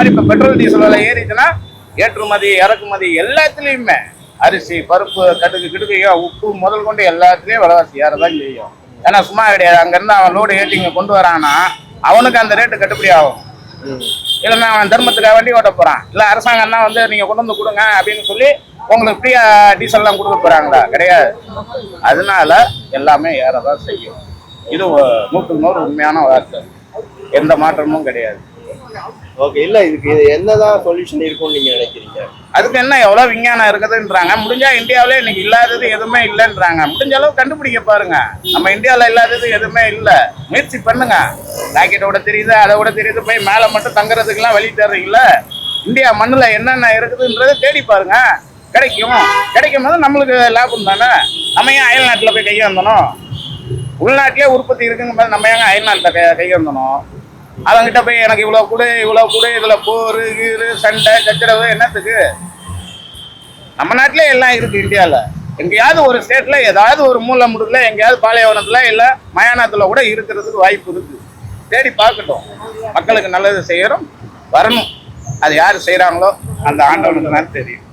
மாதிரி இப்போ petrol diesel விலை ஏறிச்சுன்னா ஏற்றுமதி இறக்குமதி எல்லாத்துலேயுமே அரிசி பருப்பு கடுகு கிடுக்கையோ உப்பு முதல் கொண்டு எல்லாத்துலேயும் விலைவாசி ஏறதான் செய்யும். ஏன்னா சும்மா கிடையாது, அங்கேருந்து அவன் லோடு ஏற்றி இங்கே கொண்டு வரான்னா அவனுக்கு அந்த ரேட்டு கட்டுப்படி ஆகும். இல்லைன்னா அவன் தர்மத்துக்காக வண்டி ஓட்ட போகிறான், இல்லை அரசாங்கம் தான் வந்து நீங்கள் கொண்டு வந்து கொடுங்க அப்படின்னு சொல்லி உங்களுக்கு ஃப்ரீயா டீசல்லாம் கொடுக்க போகிறாங்களா? கிடையாது. அதனால எல்லாமே ஏறதான் செய்யும். இது 100% உண்மையான வார்த்தை, எந்த மாற்றமும் கிடையாது. ஓகே, இல்ல இதுக்கு என்னதான் சொல்யூஷன் இருக்கும்னு நீங்க நினைக்கிறீங்க? அதுக்கு என்ன எவ்வளவு விஞ்ஞானம் இருக்குதுன்றாங்க. முடிஞ்சா இந்தியாவிலே இன்னைக்கு இல்லாதது எதுவுமே இல்லைன்றாங்க. முடிஞ்ச அளவு கண்டுபிடிக்க பாருங்க. நம்ம இந்தியாவில் இல்லாதது எதுவுமே இல்லை, முயற்சி பண்ணுங்க. ராக்கெட்டோட தெரியுது, அதை விட தெரியுது, போய் மேலே மட்டும் தங்குறதுக்கெல்லாம் வழி தர்றீங்களா? இந்தியா மண்ணில் என்னென்ன இருக்குதுன்றதை தேடி பாருங்க, கிடைக்கும் போது நம்மளுக்கு லாபம் தானே. நம்ம ஏன் அயல் நாட்டில் போய் கையாந்தணும்? உள்நாட்டிலே உற்பத்தி இருக்குங்க போது நம்ம ஏங்க அயல் நாட்டில் கையாந்தணும்? அவங்ககிட்ட போய் எனக்கு இவ்வளோ கொடு இதில் போர் கீரு சண்டை சச்சரவு என்னத்துக்கு? நம்ம நாட்டிலே எல்லாம் இருக்குது. இந்தியாவில் எங்கேயாவது ஒரு ஸ்டேட்டில் ஏதாவது ஒரு மூலை முடுக்கில் எங்கேயாவது பாலைவனத்தில் இல்லை மயானத்தில் கூட இருக்கிறதுக்கு வாய்ப்பு இருக்குது. தேடி பார்க்கட்டும். மக்களுக்கு நல்லது செய்கிறோம் வரணும். அது யார் செய்கிறாங்களோ அந்த ஆண்டவனுக்கு தான் தெரியும்.